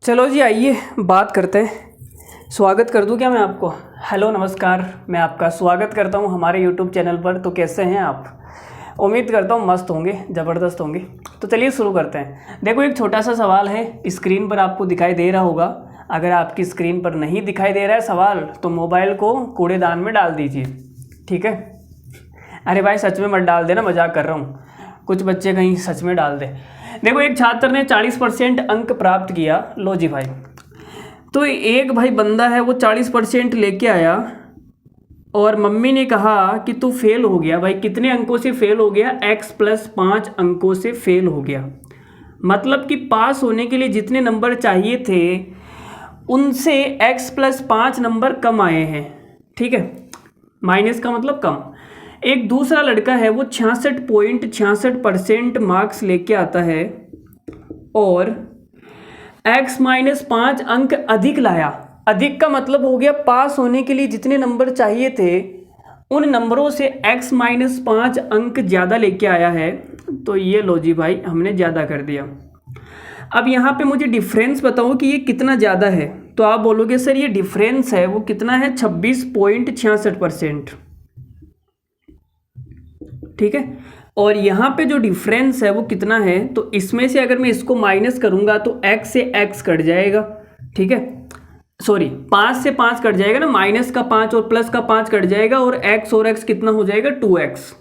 चलो जी आइए बात करते हैं। स्वागत कर दूं क्या मैं आपको? हेलो नमस्कार, मैं आपका स्वागत करता हूं हमारे यूट्यूब चैनल पर। तो कैसे हैं आप? उम्मीद करता हूं मस्त होंगे, ज़बरदस्त होंगे। तो चलिए शुरू करते हैं। देखो, एक छोटा सा सवाल है, स्क्रीन पर आपको दिखाई दे रहा होगा। अगर आपकी स्क्रीन पर नहीं दिखाई दे रहा है सवाल तो मोबाइल को कूड़ेदान में डाल दीजिए, ठीक है? अरे भाई सच में मत डाल देना, मजाक कर रहा हूँ, कुछ बच्चे कहीं सच में डाल दे। देखो, एक छात्र ने 40% अंक प्राप्त किया। लो जी भाई, तो एक भाई बंदा है वो 40% लेके आया और मम्मी ने कहा कि तू फेल हो गया। भाई कितने अंकों से फेल हो गया? x+5 अंकों से फेल हो गया। मतलब कि पास होने के लिए जितने नंबर चाहिए थे उनसे x+5 नंबर कम आए हैं, ठीक है? माइनस का मतलब कम। एक दूसरा लड़का है वो 66.66% मार्क्स लेके आता है और x-5 अंक अधिक लाया। अधिक का मतलब हो गया पास होने के लिए जितने नंबर चाहिए थे उन नंबरों से x-5 अंक ज़्यादा लेके आया है। तो ये लो जी भाई, हमने ज़्यादा कर दिया। अब यहाँ पे मुझे डिफरेंस बताओ कि ये कितना ज़्यादा है। तो आप बोलोगे सर ये डिफरेंस है वो कितना है? 26.66%, ठीक है? और यहाँ पे जो डिफरेंस है वो कितना है? तो इसमें से अगर मैं इसको माइनस करूँगा तो x से x कट जाएगा, ठीक है? सॉरी, 5 से 5 कट जाएगा ना, माइनस का 5 और प्लस का 5 कट जाएगा और x कितना हो जाएगा? 2x,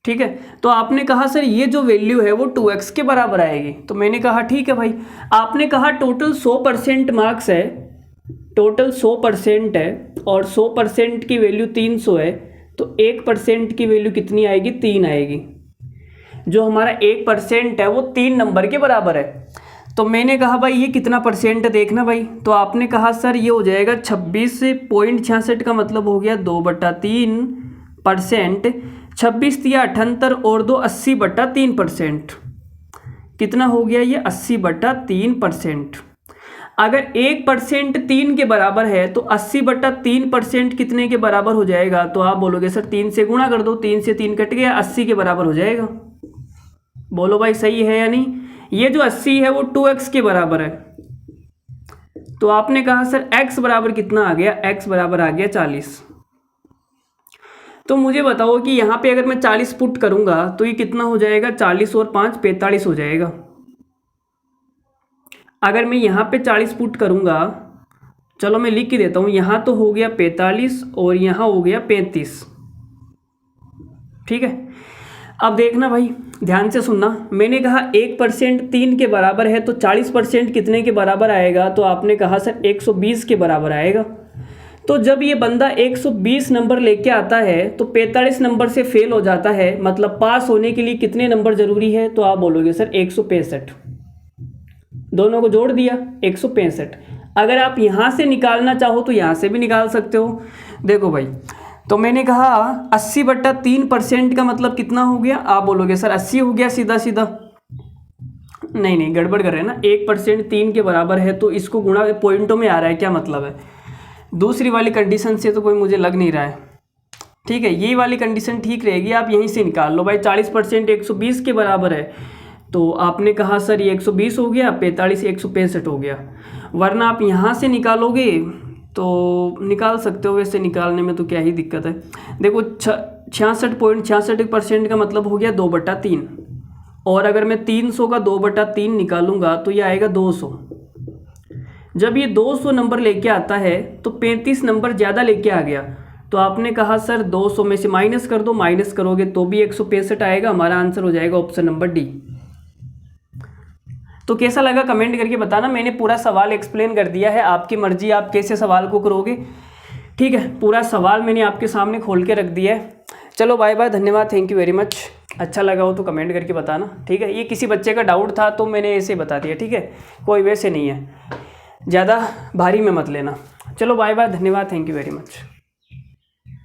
ठीक है? तो आपने कहा सर ये जो वैल्यू है वो 2x के बराबर आएगी। तो मैंने कहा ठीक है भाई। आपने कहा टोटल 100% मार्क्स है, टोटल 100% है और 100% की वैल्यू 300 है, तो 1% की वैल्यू कितनी आएगी? 3 आएगी। जो हमारा 1% है वो 3 नंबर के बराबर है। तो मैंने कहा भाई ये कितना परसेंट है देखना भाई। तो आपने कहा सर ये हो जाएगा 26.66 का मतलब हो गया 2/3%। 26 या 78 और 2 80/3%। कितना हो गया ये? 80/3%। अगर 1% 3 के बराबर है तो 80/3% कितने के बराबर हो जाएगा? तो आप बोलोगे सर 3 से गुणा कर दो, 3 से 3 कट गया, 80 के बराबर हो जाएगा। बोलो भाई सही है या नहीं? ये जो 80 है वो 2x के बराबर है। तो आपने कहा सर x बराबर कितना आ गया? x बराबर आ गया 40। तो मुझे बताओ कि यहाँ पे अगर मैं 40 पुट करूँगा तो ये कितना हो जाएगा? 40 और 5 45 हो जाएगा। अगर मैं यहाँ पे 40 पुट करूँगा, चलो मैं लिख के देता हूँ, यहाँ तो हो गया 45 और यहाँ हो गया 35, ठीक है? अब देखना भाई, ध्यान से सुनना। मैंने कहा 1% 3 के बराबर है तो 40% कितने के बराबर आएगा? तो आपने कहा सर 120 के बराबर आएगा। तो जब ये बंदा 120 नंबर लेके आता है तो 45 नंबर से फेल हो जाता है। मतलब पास होने के लिए कितने नंबर ज़रूरी है? तो आप बोलोगे सर 165। दोनों को जोड़ दिया 165। अगर आप यहाँ से निकालना चाहो तो यहाँ से भी निकाल सकते हो। देखो भाई, तो मैंने कहा 80/3% का मतलब कितना हो गया? आप बोलोगे सर 80 हो गया सीधा सीधा। नहीं, गड़बड़ कर रहे हैं ना। 1% 3 के बराबर है तो इसको गुणा पॉइंटों में आ रहा है, क्या मतलब है? दूसरी वाली कंडीशन से तो कोई मुझे लग नहीं रहा है, ठीक है? ये वाली कंडीशन ठीक रहेगी, आप यहीं से निकाल लो भाई। 40% 120 के बराबर है तो आपने कहा सर ये 120 हो गया, 45 165 हो गया। वरना आप यहाँ से निकालोगे तो निकाल सकते हो, वैसे निकालने में तो क्या ही दिक्कत है। देखो 66.66% का मतलब हो गया 2/3। और अगर मैं 300 का 2/3 निकालूंगा तो ये आएगा 200। जब ये 200 नंबर लेके आता है तो 35 नंबर ज़्यादा लेके आ गया। तो आपने कहा सर 200 में से माइनस कर दो, माइनस करोगे तो भी 165 आएगा। हमारा आंसर हो जाएगा ऑप्शन नंबर डी। तो कैसा लगा कमेंट करके बताना। मैंने पूरा सवाल एक्सप्लेन कर दिया है, आपकी मर्जी आप कैसे सवाल को करोगे, ठीक है? पूरा सवाल मैंने आपके सामने खोल के रख दिया है। चलो बाय बाय, धन्यवाद, थैंक यू वेरी मच। अच्छा लगा हो तो कमेंट करके बताना, ठीक है? ये किसी बच्चे का डाउट था तो मैंने ऐसे बता दिया, ठीक है? कोई वैसे नहीं है, ज़्यादा भारी में मत लेना। चलो बाय बाय, धन्यवाद, थैंक यू वेरी मच।